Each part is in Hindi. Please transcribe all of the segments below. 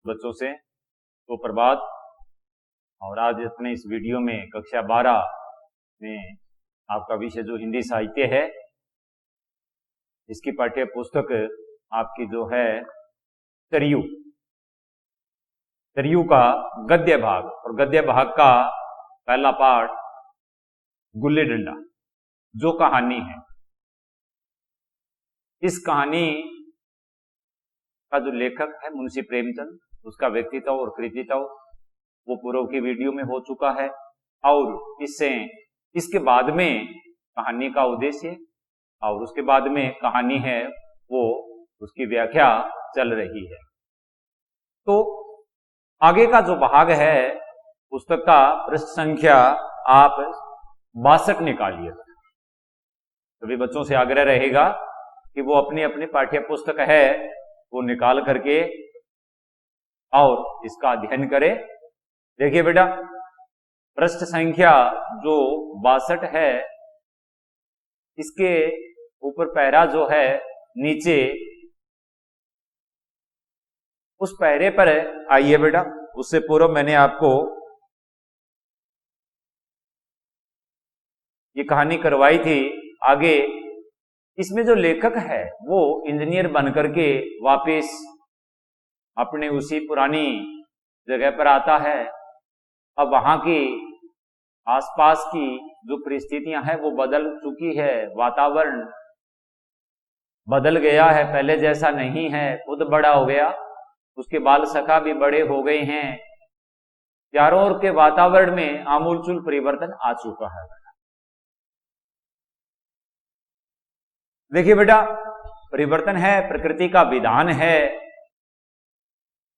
बच्चों से तो प्रभात। और आज अपने इस वीडियो में कक्षा 12 में आपका विषय जो हिंदी साहित्य है, इसकी पाठ्य पुस्तक आपकी जो है सरयू का गद्य भाग, और गद्य भाग का पहला पाठ गुल्ली डंडा जो कहानी है। इस कहानी का जो लेखक है मुंशी प्रेमचंद, उसका व्यक्तित्व और कृतित्व वो पूर्व की वीडियो में हो चुका है, और इसके बाद में कहानी का उद्देश्य और उसके बाद में कहानी है वो उसकी व्याख्या चल रही है। तो आगे का जो भाग है पुस्तक का पृष्ठ संख्या आप 62 निकालिए। सभी बच्चों से आग्रह रहेगा कि वो अपनी अपनी पाठ्य पुस्तक है वो निकाल करके और इसका अध्ययन करें। देखिए बेटा, पृष्ठ संख्या जो 62 है, इसके ऊपर पैरा जो है नीचे, उस पैरे पर आइए बेटा। उससे पूर्व मैंने आपको ये कहानी करवाई थी। आगे इसमें जो लेखक है वो इंजीनियर बनकर के वापस अपने उसी पुरानी जगह पर आता है। अब वहां की आसपास की जो परिस्थितियां हैं वो बदल चुकी है, वातावरण बदल गया है, पहले जैसा नहीं है। खुद बड़ा हो गया, उसके बाल सखा भी बड़े हो गए हैं, चारों ओर के वातावरण में आमूलचूल परिवर्तन आ चुका है। देखिए बेटा, परिवर्तन है, प्रकृति का विधान है,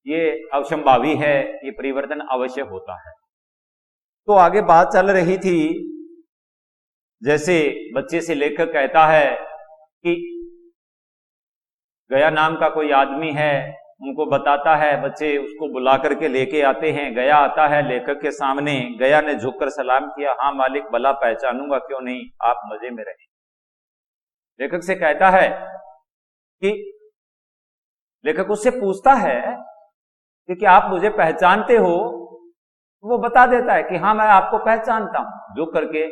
ये अवश्यंभावी है, ये परिवर्तन अवश्य होता है। तो आगे बात चल रही थी, जैसे बच्चे से लेखक कहता है कि गया नाम का कोई आदमी है, उनको बताता है, बच्चे उसको बुला करके लेके आते हैं। गया आता है लेखक के सामने। गया ने झुककर सलाम किया, हाँ मालिक, भला पहचानूंगा, क्यों नहीं, आप मजे में रहें। लेखक से कहता है कि लेखक उससे पूछता है कि क्या आप मुझे पहचानते हो? वो बता देता है कि हाँ मैं आपको पहचानता हूं। झुक करके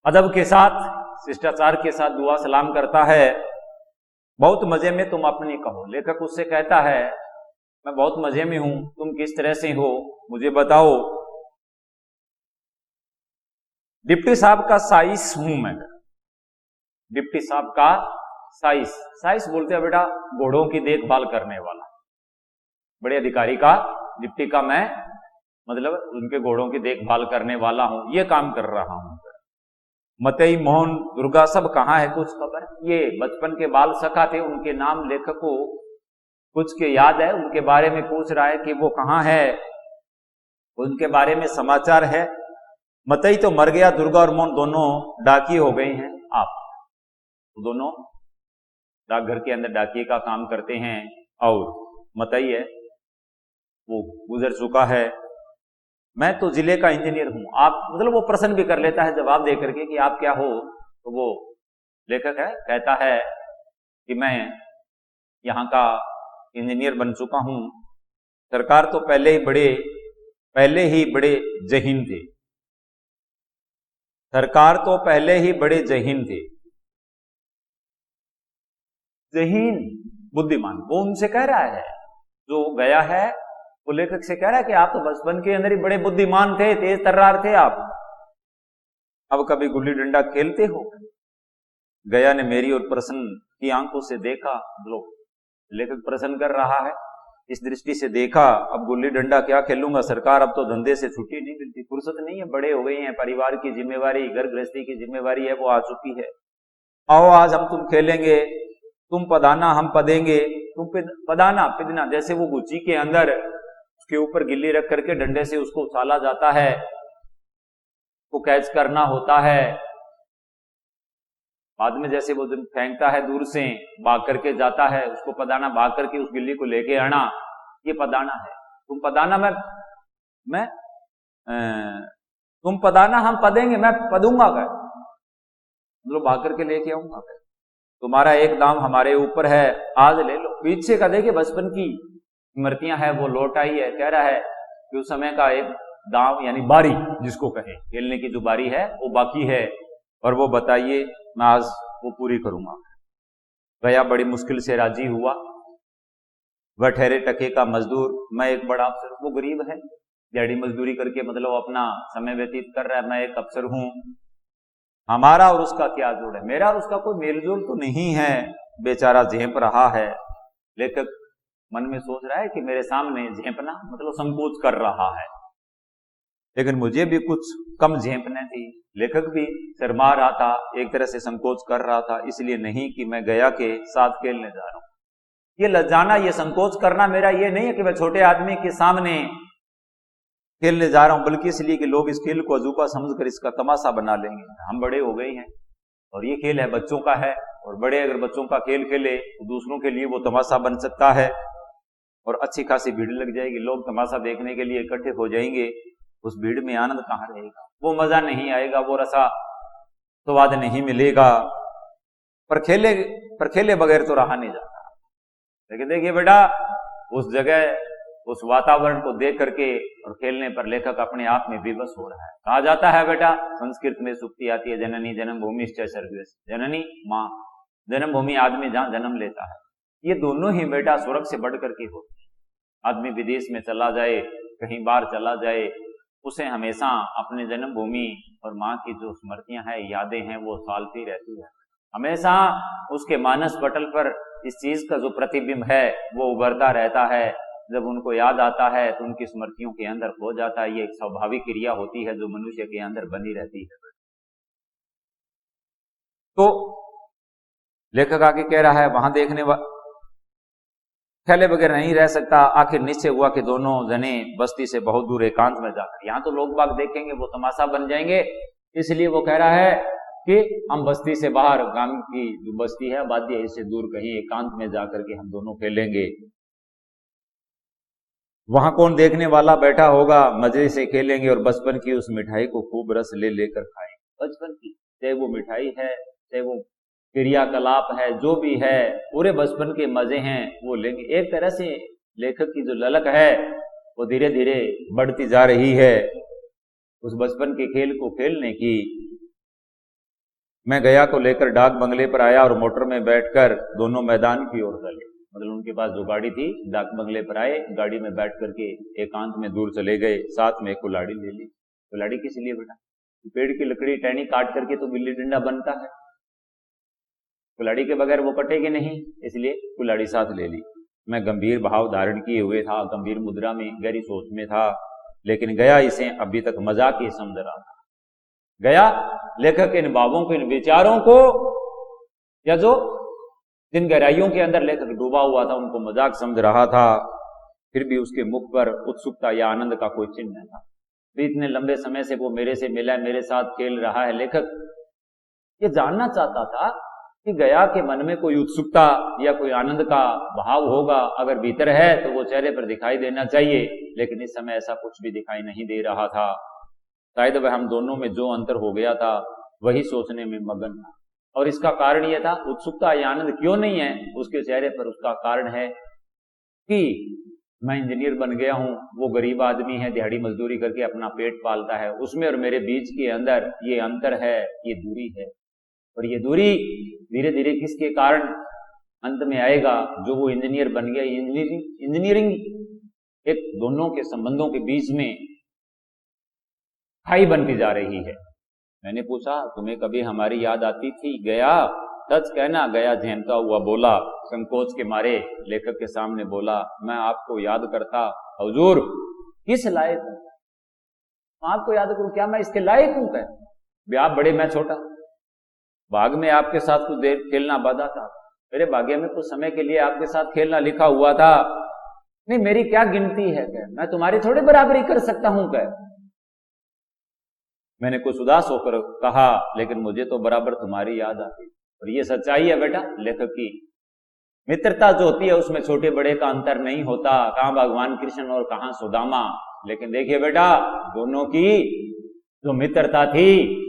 अदब के साथ, शिष्टाचार के साथ दुआ सलाम करता है। बहुत मजे में, तुम अपनी कहो। लेखक उससे कहता है, मैं बहुत मजे में हूं, तुम किस तरह से हो मुझे बताओ। डिप्टी साहब का साइस हूं मैं। डिप्टी साहब का साइस बोलते हैं बेटा घोड़ों की देखभाल करने वाला, बड़े अधिकारी का डिप्टी का मैं मतलब उनके घोड़ों की देखभाल करने वाला हूं, ये काम कर रहा हूं। मतई, मोहन, दुर्गा सब कहाँ है, कुछ खबर? ये बचपन के बाल सखा थे, उनके नाम लेखक को कुछ के याद है, उनके बारे में पूछ रहा है कि वो कहाँ है, उनके बारे में समाचार है। मतई तो मर गया, दुर्गा और मोहन दोनों डाकी हो गए हैं। आप दोनों डाकघर के अंदर डाकिए का काम करते हैं, और मतई है वो गुजर चुका है। मैं तो जिले का इंजीनियर हूं। आप मतलब वो प्रश्न भी कर लेता है जवाब दे करके कि आप क्या हो। तो वो लेखक है, कहता है कि मैं यहाँ का इंजीनियर बन चुका हूं। सरकार तो पहले ही बड़े जहीन थे। सरकार तो पहले ही बड़े जहीन थे। जहीन बुद्धिमान, वो उनसे कह रहा है, जो गया है वो लेखक से कह रहा है कि आप तो बचपन के अंदर ही बड़े बुद्धिमान थे, तेज तर्रार थे आप। अब कभी गुल्ली डंडा खेलते हो? गया ने मेरी और प्रसन्न की आंखों से देखा। लेखक प्रसन्न कर रहा है, इस दृष्टि से देखा, अब गुल्ली डंडा क्या खेलूंगा सरकार, अब तो धंधे से छुट्टी नहीं मिलती, फुर्सत नहीं है, बड़े हो गए हैं, परिवार की जिम्मेवारी, घर गृहस्थी की जिम्मेवारी है वो आ चुकी है। आओ आज हम तुम खेलेंगे, तुम पदाना हम पदेंगे, तुम पदाना पिदना, जैसे वो गुच्ची के अंदर उसके ऊपर गिल्ली रख करके डंडे से उसको उछाला जाता है, वो कैच करना होता है। बाद में जैसे वो फेंकता है दूर से, भाग करके जाता है, उसको पदाना, भाग करके उस गिल्ली को लेके आना, ये पदाना है। तुम पदाना मैं तुम पदाना हम पदेंगे, मैं पदूंगा कर, मतलब भाग करके लेके आऊंगा कर। तुम्हारा एक दाम हमारे ऊपर है, आज ले लो। पीछे का देखिए बचपन की स्मृतियां है वो लौट आई है। कह रहा है कि उस समय का एक दांव यानी बारी जिसको कहे, खेलने की जो बारी है वो बाकी है, और वो बताइए, मैं आज वो पूरी करूंगा। गया बड़ी मुश्किल से राजी हुआ। वह ठहरे टके का मजदूर, मैं एक बड़ा अफसर। वो गरीब है, दिहाड़ी मजदूरी करके मतलब अपना समय व्यतीत कर रहा है। मैं एक अफसर हूं, हमारा और उसका क्या जोड़ है? मेरा और उसका कोई मेलजोल तो नहीं है। बेचारा झेप रहा है। लेखक मन में सोच रहा है कि मेरे सामने झेपना मतलब संकोच कर रहा है, लेकिन मुझे भी कुछ कम झेपने थी। लेखक भी शर्मा रहा था, एक तरह से संकोच कर रहा था, इसलिए नहीं कि मैं गया के साथ खेलने जा रहा हूं। ये लज्जाना, ये संकोच करना मेरा ये नहीं है कि मैं छोटे आदमी के सामने खेलने जा रहा हूं, बल्कि इसलिए कि लोग इस खेल को अजूबा समझकर इसका तमाशा बना लेंगे। हम बड़े हो गए हैं और ये खेल है बच्चों का है, और बड़े अगर बच्चों का खेल खेले तो दूसरों के लिए वो तमाशा बन सकता है, और अच्छी खासी भीड़ लग जाएगी। लोग तमाशा देखने के लिए इकट्ठे हो जाएंगे। उस भीड़ में आनंद कहाँ रहेगा? वो मजा नहीं आएगा, वो रसा स्वाद नहीं मिलेगा। पर खेले बगैर तो रहा नहीं जाता। लेकिन देखिए बेटा, उस जगह, उस वातावरण को देख करके और खेलने पर लेखक अपने आप में विवश हो रहा है। कहा जाता है बेटा, संस्कृत में सूक्ति आती है, जननी जन्मभूमि स्वर्गस्य। जननी माँ, जन्मभूमि आदमी जहां जन्म लेता है, ये दोनों ही बेटा स्वर्ग से बढ़ करके होती है। आदमी विदेश में चला जाए, कहीं बाहर चला जाए, उसे हमेशा अपने जन्मभूमि और माँ की जो स्मृतियां हैं, यादें हैं, वो सालती रहती है। हमेशा उसके मानस पटल पर इस चीज का जो प्रतिबिंब है वो उभरता रहता है। जब उनको याद आता है तो उनकी स्मृतियों के अंदर खो जाता है। ये एक स्वाभाविक क्रिया होती है जो मनुष्य के अंदर बनी रहती है। तो लेखक आगे कह रहा है, वहां देखने खेले बगैर नहीं रह सकता। आखिर निश्चय हुआ कि दोनों जने बस्ती से बहुत दूर एकांत में जाकर, यहां तो लोग बाग देखेंगे, वो तमाशा बन जाएंगे, इसलिए वो कह रहा है कि हम बस्ती से बाहर, गांव की जो बस्ती है, आबादी है, इससे दूर कहीं एकांत में जाकर के हम दोनों खेलेंगे। वहां कौन देखने वाला बैठा होगा, मजे से खेलेंगे और बचपन की उस मिठाई को खूब रस ले लेकर खाएंगे। बचपन की, चाहे वो मिठाई है, चाहे वो क्रियाकलाप है, जो भी है, पूरे बचपन के मजे हैं वो लेंगे। एक तरह से लेखक की जो ललक है वो धीरे धीरे बढ़ती जा रही है उस बचपन के खेल को खेलने की। मैं गया को लेकर डाक बंगले पर आया और मोटर में बैठकर दोनों मैदान की ओर चले। मतलब उनके पास जो गाड़ी थी, डाक बंगले पर आए, गाड़ी में बैठ करके एकांत में दूर चले गए। साथ में एक कुल्हाड़ी ले ली। कुल्हाड़ी किस लिए बेटा? पेड़ की लकड़ी टहनी काट करके तो गिल्ली डंडा बनता है, कुल्हाड़ी के बगैर वो कटेगी नहीं, इसलिए कुल्हाड़ी साथ ले ली। मैं गंभीर भाव धारण किए हुए था, गंभीर मुद्रा में, गहरी सोच में था, लेकिन गया इसे अभी तक मजाक ही समझ रहा था। गया लेखक इन भावों को, इन विचारों को, या जो जिन गहराइयों के अंदर लेखक डूबा हुआ था, उनको मजाक समझ रहा था। फिर भी उसके मुख पर उत्सुकता या आनंद का कोई चिन्ह न था। तो इतने लंबे समय से वो मेरे से मिला, मेरे साथ खेल रहा है। लेखक ये जानना चाहता था कि गया के मन में कोई उत्सुकता या कोई आनंद का भाव होगा। अगर भीतर है तो वो चेहरे पर दिखाई देना चाहिए, लेकिन इस समय ऐसा कुछ भी दिखाई नहीं दे रहा था। शायद वह हम दोनों में जो अंतर हो गया था वही सोचने में मगन था। और इसका कारण यह था, उत्सुकता या आनंद क्यों नहीं है उसके चेहरे पर, उसका कारण है कि मैं इंजीनियर बन गया हूं, वो गरीब आदमी है, दिहाड़ी मजदूरी करके अपना पेट पालता है। उसमें और मेरे बीच के अंदर ये अंतर है, ये दूरी है। और ये दूरी धीरे धीरे किसके कारण अंत में आएगा? जो वो इंजीनियर बन गया। इंजीनियरिंग एक दोनों के संबंधों के बीच में खाई बनती जा रही है। मैंने पूछा, तुम्हें कभी हमारी याद आती थी गया? सच कहना। गया झेमता हुआ बोला, संकोच के मारे लेखक के सामने बोला, मैं आपको याद करता हुजूर। किस लायक हूं आपको याद करूं? क्या मैं इसके लायक हूं? कह आप बड़े, मैं छोटा। भाग में आपके साथ कुछ देर खेलना बाधा था, मेरे भाग्य में कुछ समय के लिए आपके साथ खेलना लिखा हुआ था। नहीं, मेरी क्या गिनती है? कह मैं तुम्हारी थोड़ी बराबरी कर सकता हूं? कह मैंने कुछ उदास होकर कहा, लेकिन मुझे तो बराबर तुम्हारी याद आती। और ये सच्चाई है बेटा लेखक की। मित्रता जो होती है उसमें छोटे बड़े का अंतर नहीं होता, कहां भगवान कृष्ण और कहां सुदामा। लेकिन देखिए बेटा, दोनों की जो मित्रता थी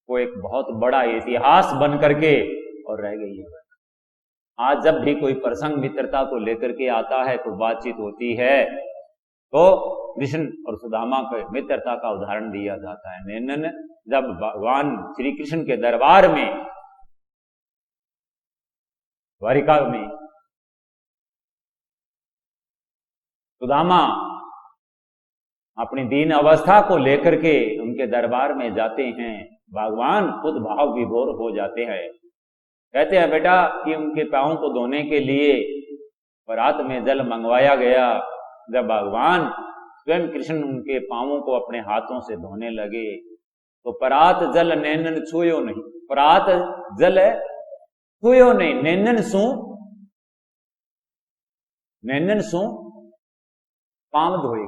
वो एक बहुत बड़ा इतिहास बन करके और रह गई है। आज जब भी कोई प्रसंग मित्रता को लेकर के आता है तो बातचीत होती है तो कृष्ण और सुदामा के मित्रता का उदाहरण दिया जाता है। नैनन जब भगवान श्री कृष्ण के दरबार में द्वारिका में सुदामा अपनी दीन अवस्था को लेकर के उनके दरबार में जाते हैं, भगवान खुद भाव विभोर हो जाते हैं। कहते हैं बेटा कि उनके पांवों को धोने के लिए परात में जल मंगवाया गया। जब भगवान स्वयं कृष्ण उनके पांवों को अपने हाथों से धोने लगे तो परात जल नैनन छुयो नहीं, परात जल छुयो नहीं, नैनन सू पांव धोए।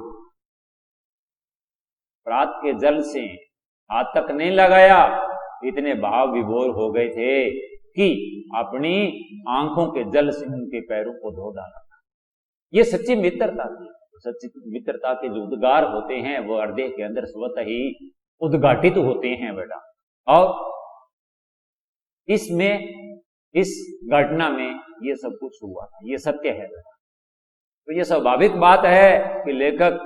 परात के जल से हाथ तक नहीं लगाया, इतने भाव विभोर हो गए थे कि अपनी आंखों के जल से उनके पैरों को धो डाला। ये सच्ची मित्रता थी। सच्ची मित्रता के जो उद्गार होते हैं वो हृदय के अंदर स्वतः ही उद्घाटित होते हैं बेटा। और इसमें इस घटना में ये सब कुछ हुआ था, ये सत्य है बेटा। तो ये स्वाभाविक बात है कि लेखक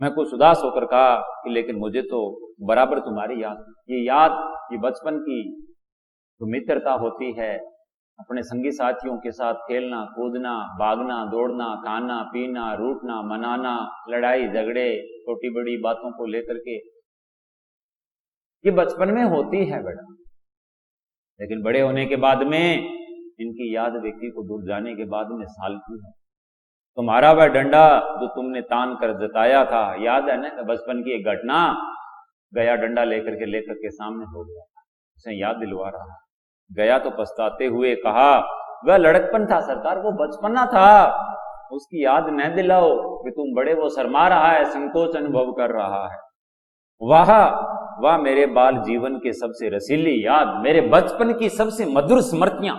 मैं कुछ उदास होकर कहा कि लेकिन मुझे तो बराबर तुम्हारी याद, ये बचपन की जो मित्रता होती है, अपने संगी साथियों के साथ खेलना कूदना, भागना दौड़ना, खाना पीना, रूठना मनाना, लड़ाई झगड़े, छोटी बड़ी बातों को लेकर के, ये बचपन में होती है बेटा। लेकिन बड़े होने के बाद में इनकी याद व्यक्ति को दूर जाने के बाद में साल की है। तुम्हारा वह डंडा जो तुमने तान कर जताया था, याद है ना? बचपन की एक घटना, गया डंडा लेकर के लेखक के सामने हो गया, उसे याद दिलवा रहा। गया तो पछताते हुए कहा वह लड़कपन था सरकार, वो बचपना था, उसकी याद न दिलाओ कि तुम बड़े वो शर्मा रहा है, संकोच अनुभव कर रहा है। वाह मेरे बाल जीवन के सबसे रसीली याद, मेरे बचपन की सबसे मधुर स्मृतियां,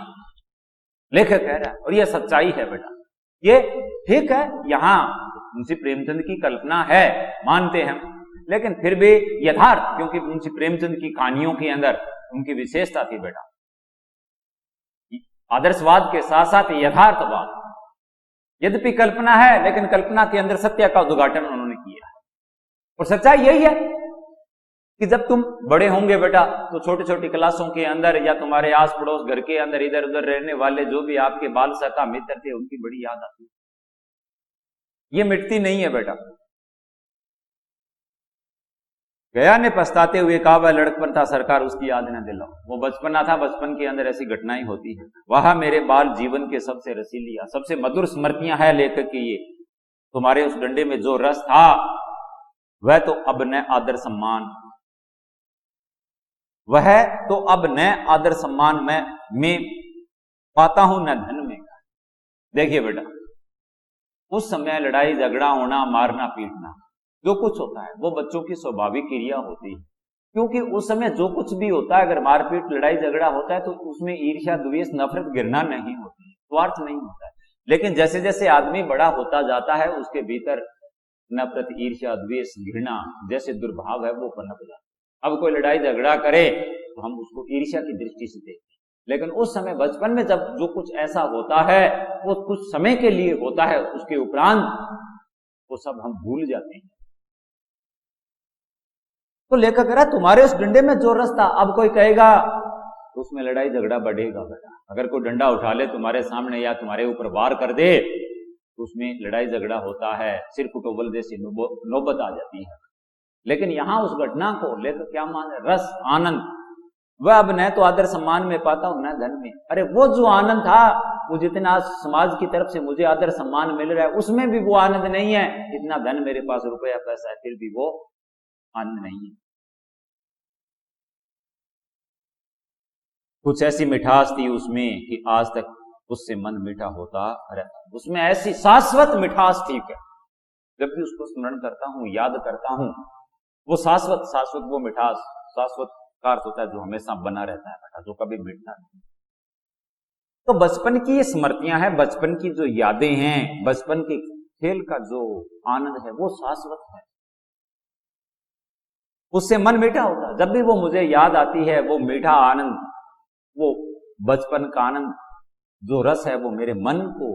लेखक कह रहा है। और यह सच्चाई है बेटा। ये ठीक है, यहां मुंशी प्रेमचंद की कल्पना है, मानते हैं, लेकिन फिर भी यथार्थ, क्योंकि मुंशी प्रेमचंद की कहानियों के अंदर उनकी विशेषता थी बेटा, आदर्शवाद के साथ साथ यथार्थवाद। यद्यपि कल्पना है लेकिन कल्पना के अंदर सत्य का उद्घाटन उन्होंने किया है। और सच्चाई यही है कि जब तुम बड़े होंगे बेटा तो छोटी छोटी क्लासों के अंदर या तुम्हारे आस पड़ोस घर के अंदर इधर उधर रहने वाले जो भी आपके बाल सखा मित्र थे, उनकी बड़ी याद आती है। ये मिटती नहीं है बेटा। गया ने पछताते हुए कहा वह लड़कपन था सरकार, उसकी याद न दिलाओ, वो बचपना था, बचपन के अंदर ऐसी घटनाएं होती है। वह मेरे बाल जीवन के सबसे रसीली सबसे मधुर स्मृतियां है लेखक की। ये तुम्हारे उस डंडे में जो रस था वह तो अब न आदर सम्मान, वह तो अब न आदर सम्मान में पाता हूं न धन में। देखिए बेटा, उस समय लड़ाई झगड़ा होना, मारना पीटना जो कुछ होता है वो बच्चों की स्वाभाविक क्रिया होती है, क्योंकि उस समय जो कुछ भी होता है, अगर मारपीट लड़ाई झगड़ा होता है तो उसमें ईर्ष्या द्वेष नफरत घृणा नहीं होती, स्वार्थ नहीं होता है। लेकिन जैसे जैसे आदमी बड़ा होता जाता है उसके भीतर नफरत ईर्ष्या द्वेष घृणा जैसे दुर्भाव है वो पनप जाता है। अब कोई लड़ाई झगड़ा करे तो हम उसको ईर्ष्या की दृष्टि से देखते हैं, लेकिन उस समय बचपन में जब जो कुछ ऐसा होता है वो कुछ समय के लिए होता है, उसके उपरांत वो सब हम भूल जाते हैं। तो लेखक कह रहा तुम्हारे उस डंडे में जो रस था, अब कोई कहेगा तो उसमें लड़ाई झगड़ा बढ़ेगा बेटा। अगर कोई डंडा उठा ले तुम्हारे सामने या तुम्हारे ऊपर वार कर दे तो उसमें लड़ाई झगड़ा होता है, सिर कुटोबल जैसी नौबत आ जाती है। लेकिन यहां उस घटना को लेकर क्या मान, रस आनंद, वह अब न तो आदर सम्मान में पाता हूं न धन में। अरे वो जो आनंद था, वो जितना समाज की तरफ से मुझे आदर सम्मान मिल रहा है उसमें भी वो आनंद नहीं है, इतना धन मेरे पास रुपया पैसा है फिर भी वो आनंद नहीं है। कुछ ऐसी मिठास थी उसमें कि आज तक उससे मन मीठा होता रहता, उसमें ऐसी शाश्वत मिठास थी क्या, जब भी उसको स्मरण करता हूं, याद करता हूं, वो शाश्वत वो मिठास, शाश्वत का अर्थ होता है जो हमेशा बना रहता है बेटा, जो कभी मिटता नहीं। तो बचपन की ये स्मृतियां हैं, बचपन की जो यादें हैं, बचपन के खेल का जो आनंद है वो शाश्वत है, उससे मन मीठा होता है। जब भी वो मुझे याद आती है वो मीठा आनंद, वो बचपन का आनंद जो रस है वो मेरे मन को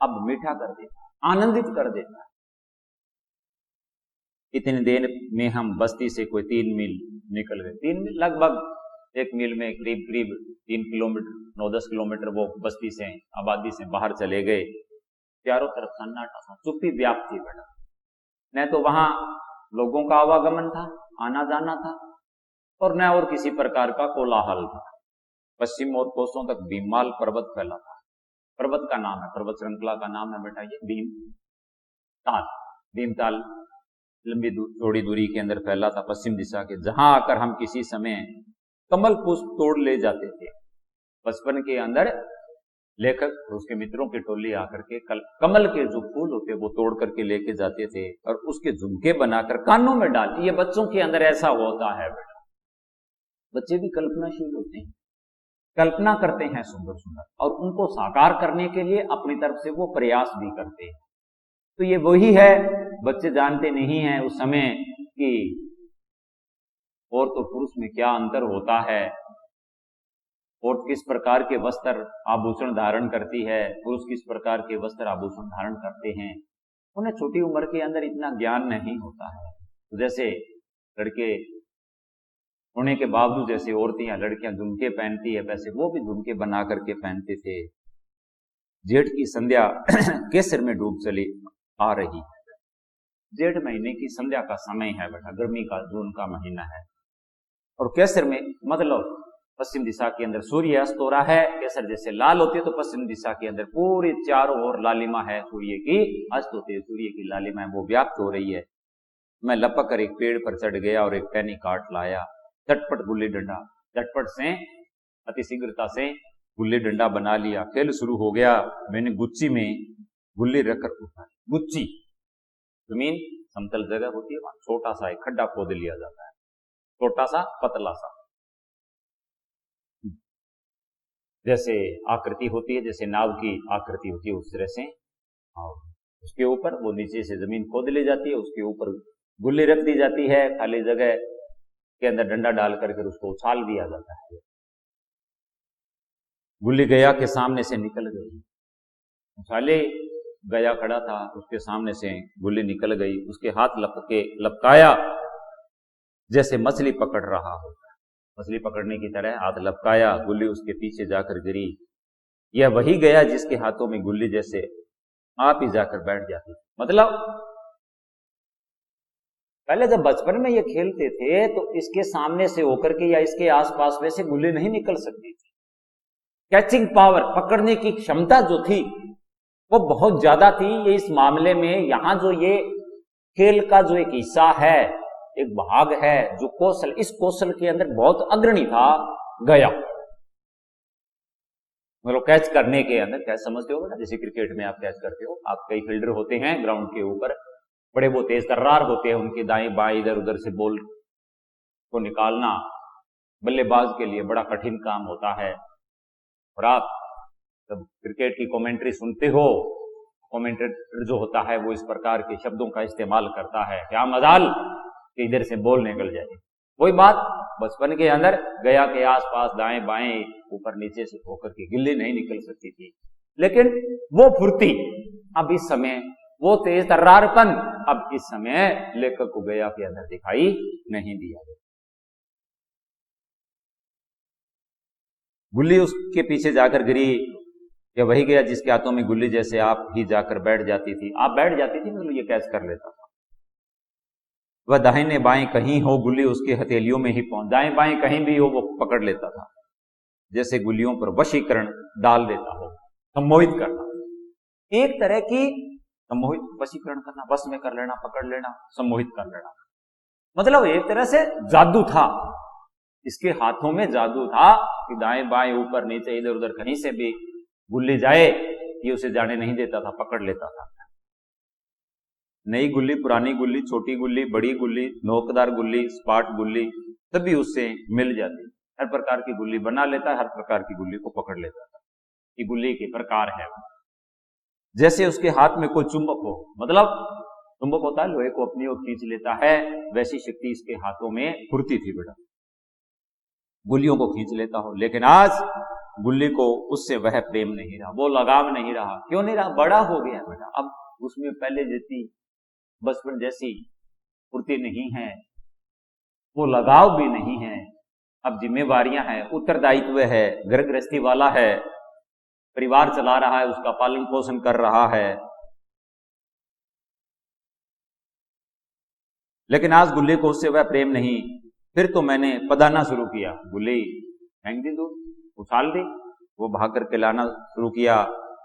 अब मीठा कर देता है, आनंदित कर देता है। इतनी देर में हम बस्ती से कोई 3 मील निकल गए। 3 मील लगभग 1 मील में करीब करीब 3 किलोमीटर 9-10 किलोमीटर वो बस्ती से आबादी से बाहर चले गए। चारों तरफ सन्नाटा था, चुप्पी व्याप्त थी बेटा। न तो वहां लोगों का आवागमन था, आना जाना था, और न और किसी प्रकार का कोलाहल था। पश्चिम और कोसों तक भीममाल पर्वत फैला था। पर्वत का नाम है, पर्वत श्रृंखला का नाम है बेटा ये भीमताल। भीमताल लंबी चौड़ी दूरी के अंदर फैला था पश्चिम दिशा के, जहां आकर हम किसी समय कमल पुष्प तोड़ ले जाते थे। बचपन के अंदर लेखक और उसके मित्रों की टोली आकर के कमल के जो फूल होते वो तोड़ करके लेके जाते थे और उसके झुमके बनाकर कानों में डालते। ये बच्चों के अंदर ऐसा होता है बेटा, बच्चे भी कल्पनाशील होते हैं, कल्पना करते हैं सुंदर सुंदर, और उनको साकार करने के लिए अपनी तरफ से वो प्रयास भी करते हैं। तो ये वही है, बच्चे जानते नहीं हैं उस समय कि औरत और पुरुष में क्या अंतर होता है, औरत किस प्रकार के वस्त्र आभूषण धारण करती है, पुरुष किस प्रकार के वस्त्र आभूषण धारण करते हैं। उन्हें छोटी उम्र के अंदर इतना ज्ञान नहीं होता है। तो जैसे लड़के होने के बावजूद जैसे औरतें या लड़कियां झुमके पहनती है, वैसे वो भी झुमके बना करके पहनते थे। जेठ की संध्या केसर में डूब चली आ रही है। जेठ महीने की संध्या का समय है बेटा, गर्मी का जून का महीना है, और केसर में मतलब पश्चिम दिशा के अंदर सूर्य अस्त हो रहा है। केसर जैसे लाल होती है तो पश्चिम दिशा के अंदर पूरी चारों ओर लालिमा है सूर्य की, अस्त होती है सूर्य की लालिमा है, वो व्याप्त हो रही है। मैं लपक कर एक पेड़ पर चढ़ गया और एक टहनी काट लाया। झटपट गुल्ली डंडा, झटपट से अति शीघ्रता से गुल्ली डंडा बना लिया। खेल शुरू हो गया। मैंने गुच्ची में गुल्ली रखकर उठाई। गुच्ची जमीन समतल जगह होती है, वहां छोटा सा एक खड्डा खोद लिया जाता है, छोटा सा पतला सा, जैसे आकृति होती है, जैसे नाव की आकृति होती है उस तरह से, और उसके ऊपर वो नीचे से जमीन खोद ली जाती है, उसके ऊपर गुल्ली रख दी जाती है, खाली जगह के अंदर डंडा डाल करके उसको उछाल दिया जाता है। गुल्ली गया के सामने से निकल गई। उछाले गया खड़ा था, उसके सामने से गुल्ली निकल गई। उसके हाथ लपकाया जैसे मछली पकड़ रहा होता है, मछली पकड़ने की तरह हाथ लपकाया, गुल्ली उसके पीछे जाकर गिरी। यह वही गया जिसके हाथों में गुल्ली जैसे आप ही जाकर बैठ जाती। मतलब पहले जब बचपन में ये खेलते थे तो इसके सामने से होकर के या इसके आसपास में से गुल्ली नहीं निकल सकती थी। कैचिंग पावर, पकड़ने की क्षमता जो थी वो बहुत ज्यादा थी। ये इस मामले में यहां जो ये खेल का जो एक हिस्सा है, एक भाग है, जो कौशल, इस कौशल के अंदर बहुत अग्रणी था गया। मतलब कैच करने के अंदर, कैच समझते हो ना, जैसे क्रिकेट में आप कैच करते हो, आप कई फील्डर होते हैं ग्राउंड के ऊपर, बड़े वो तेज तर्रार होते हैं, उनके दाएं बाएं इधर उधर से बॉल को निकालना बल्लेबाज के लिए बड़ा कठिन काम होता है। और आप जब क्रिकेट की कमेंट्री सुनते हो, कमेंटेटर जो होता है वो इस प्रकार के शब्दों का इस्तेमाल करता है, क्या मजाल कि इधर से बॉल निकल जाए। वही बात बचपन के अंदर गया के आसपास दाएं बाएं ऊपर नीचे से होकर के गिल्ली नहीं निकल सकती थी, लेकिन वो फुर्ती अब इस समय, वो तेज तर्रारपन अब इस समय लेखक को गया के अंदर दिखाई नहीं दिया। गुल्ली उसके पीछे जाकर गिरी। या वही गया जिसके हाथों में गुल्ली जैसे आप ही जाकर बैठ जाती थी, आप बैठ जाती थी, मतलब ये कैच कर लेता था। वह दाहिने बाएं कहीं हो, गुल्ली उसके हथेलियों में ही पहुंच, दाएं बाएं कहीं भी हो वो पकड़ लेता था, जैसे गुल्लियों पर वशीकरण डाल देता हो, सम्मोहित करना, एक तरह की सम्मोहित, वशीकरण करना, बस में कर लेना, पकड़ लेना, सम्मोहित कर लेना, मतलब एक तरह से जादू था, इसके हाथों में जादू था कि दाएं बाएं ऊपर नीचे इधर उधर कहीं से भी गुल्ली जाए ये उसे जाने नहीं देता था, पकड़ लेता था। नई गुल्ली, पुरानी गुल्ली, छोटी गुल्ली, बड़ी गुल्ली, नोकदार गुल्ली, स्पाट गुल्ली, सभी उससे मिल जाती, हर प्रकार की गुल्ली बना लेता, हर प्रकार की गुल्ली को पकड़ लेता था। ये गुल्ली के प्रकार है। जैसे उसके हाथ में कोई चुंबक हो, मतलब चुंबक होता है लोहे को अपनी ओर खींच लेता है, वैसी शक्ति इसके हाथों में फुर्ती थी बेटा, गुल्लियों को खींच लेता हो। लेकिन आज गुल्ली को उससे वह प्रेम नहीं रहा, वो लगाव नहीं रहा। क्यों नहीं रहा? बड़ा हो गया बेटा, अब उसमें पहले जैसी बचपन जैसी फुर्ती नहीं है, वो लगाव भी नहीं है। अब जिम्मेवारियां हैं, उत्तरदायित्व है, घर गृहस्थी वाला है, परिवार चला रहा है, उसका पालन पोषण कर रहा है। लेकिन आज गुल्ली को उससे वह प्रेम नहीं। फिर तो मैंने पदाना शुरू किया, गुल्ली फेंक दी दूर, उछाल दी, वो भाग करके लाना शुरू किया।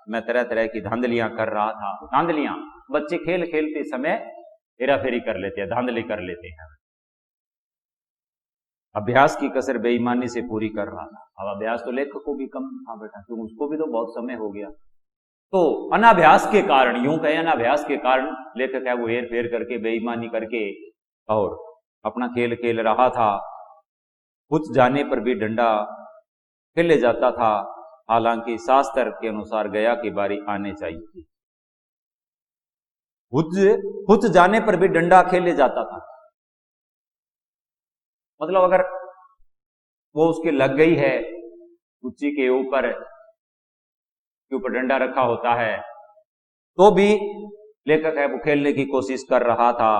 मैं तरह तरह की धांधलियां कर रहा था। धांधलियां बच्चे खेल खेलते समय हेरा फेरी कर लेते हैं, धांधली कर लेते हैं। अभ्यास की कसर बेईमानी से पूरी कर रहा था। अब अभ्यास तो लेखक को भी कम था बेटा, क्योंकि उसको भी तो बहुत समय हो गया। तो अनाभ्यास के कारण, यूं कहें अनाभ्यास के कारण लेखक है वो हेर फेर करके, बेईमानी करके और अपना खेल खेल रहा था। कुछ जाने पर भी डंडा खेले जाता था, हालांकि शास्त्र के अनुसार गया की बारी आने चाहिए थी। कुछ जाने पर भी डंडा खेले जाता था, मतलब अगर वो उसके लग गई है, उच्ची के ऊपर डंडा रखा होता है, तो भी लेखक है वो खेलने की कोशिश कर रहा था।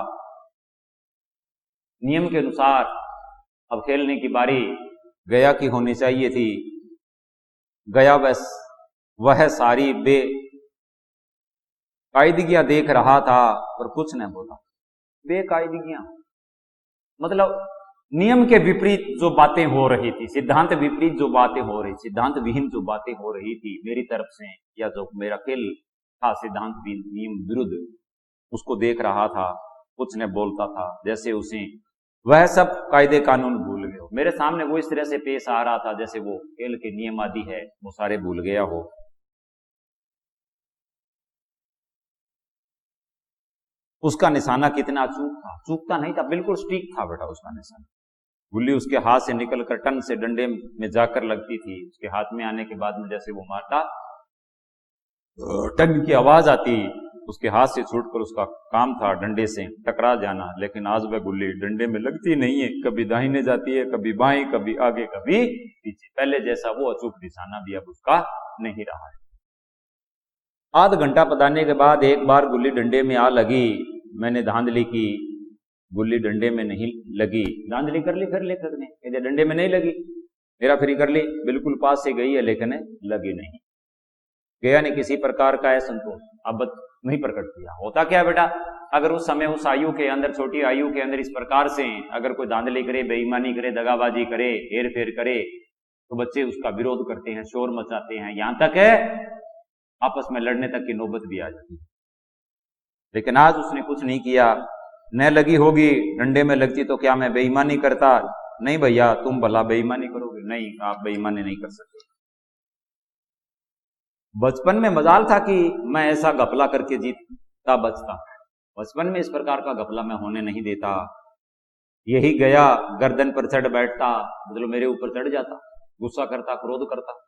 नियम के अनुसार अब खेलने की बारी गया की होनी चाहिए थी। गया बस वह सारी बेकायदगियां देख रहा था पर कुछ नहीं बोला। बेकायदगियां मतलब नियम के विपरीत जो बातें हो रही थी, सिद्धांत विपरीत जो बातें हो रही, सिद्धांत विहीन जो बातें हो रही थी मेरी तरफ से, या जो मेरा खेल था सिद्धांत नियम विरुद्ध, उसको देख रहा था, कुछ न बोलता था। जैसे उसे वह सब कायदे कानून भूल गए हो। मेरे सामने वो इस तरह से पेश आ रहा था जैसे वो खेल के नियम आदि है वो सारे भूल गया हो। उसका निशाना कितना चूक था, चूकता नहीं था, बिल्कुल स्टिक था बेटा उसका निशाना। गुल्ली उसके हाथ से निकलकर टन से डंडे में जाकर लगती थी। उसके हाथ में आने के बाद में जैसे वो मारता, टन की आवाज आती, उसके हाथ से छूटकर उसका काम था डंडे से टकरा जाना। लेकिन आज वह गुल्ली डंडे में लगती नहीं है, कभी दाहिने जाती है, कभी बाएं, कभी आगे, कभी पीछे। पहले जैसा वो अचूक निशाना भी अब उसका नहीं रहा है। आध घंटा पदाने के बाद एक बार गुल्ली डंडे में आ लगी। मैंने धांधली की, गुल्ली डंडे में नहीं लगी। धांधली कर ली फिर लेखक ने, कहते डंडे में नहीं लगी, हेरा फेरी कर ली, बिल्कुल पास से गई है लेकिन लगी नहीं। गया ने किसी प्रकार का असंतोष अब नहीं प्रकट किया। होता क्या बेटा, अगर उस समय उस आयु के अंदर, छोटी आयु के अंदर इस प्रकार से अगर कोई धांधली करे, बेईमानी करे, दगाबाजी करे, हेर फेर करे, तो बच्चे उसका विरोध करते हैं, शोर मचाते हैं, यहां तक है आपस में लड़ने तक की नौबत भी आ जाती है। लेकिन आज उसने कुछ नहीं किया। न लगी होगी, डंडे में लगती तो क्या मैं बेईमानी करता? नहीं भैया, तुम भला बेईमानी करोगे? नहीं, आप बेईमानी नहीं कर सकते। बचपन में मजाल था कि मैं ऐसा घपला करके जीतता बचता। बचपन में इस प्रकार का घपला मैं होने नहीं देता। यही गया गर्दन पर चढ़ बैठता, मतलब मेरे ऊपर चढ़ जाता, गुस्सा करता, क्रोध करता।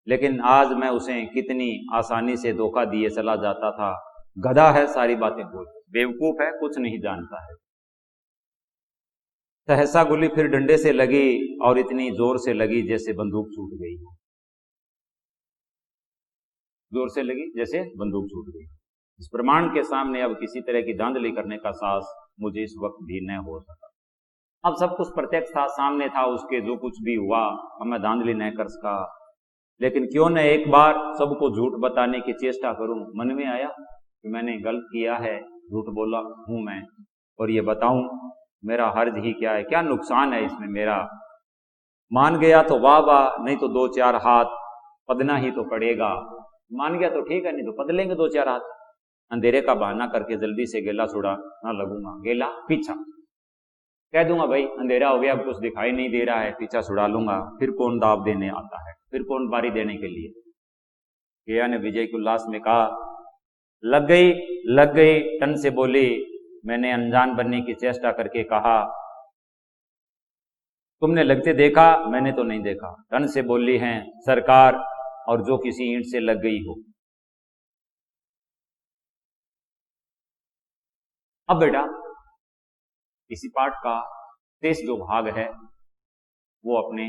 लेकिन आज मैं उसे कितनी आसानी से धोखा दिए चला जाता था। गधा है, सारी बातें बोल, बेवकूफ है, कुछ नहीं जानता है। सहसा गुल्ली फिर डंडे से लगी और इतनी जोर से लगी जैसे बंदूक छूट गई। जोर से लगी जैसे बंदूक छूट गई। इस प्रमाण के सामने अब किसी तरह की धांधली करने का साहस मुझे इस वक्त भी न हो सका। अब सब कुछ प्रत्यक्ष था, सामने था उसके, जो कुछ भी हुआ अब मैं धांधली नहीं कर सका। लेकिन क्यों न एक बार सबको झूठ बताने की चेष्टा करूं। मन में आया कि मैंने गलत किया है, झूठ बोला हूं मैं, और ये बताऊं मेरा हर्ज ही क्या है, क्या नुकसान है इसमें मेरा। मान गया तो वाह वाह, नहीं तो दो चार हाथ पदना ही तो पड़ेगा। मान गया तो ठीक है, नहीं तो पद लेंगे दो चार हाथ। अंधेरे का बहाना करके जल्दी से गेला छुड़ा ना लगूंगा। गेला पीछा कह दूंगा, भाई अंधेरा हो गया, अब कुछ दिखाई नहीं दे रहा है, पीछा छुड़ा लूंगा। फिर कौन दाव देने आता है, फिर कौन बारी देने के लिए। गया ने विजय के उल्लास में कहा, लग गई, लग गई। टन से बोली, मैंने अनजान बनने की चेष्टा करके कहा, तुमने लगते देखा, मैंने तो नहीं देखा। टन से बोली हैं सरकार, और जो किसी ईंट से लग गई हो। अब बेटा इसी पाठ का शेष जो भाग है वो अपने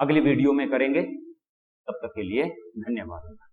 अगली वीडियो में करेंगे। तब तक के लिए धन्यवाद।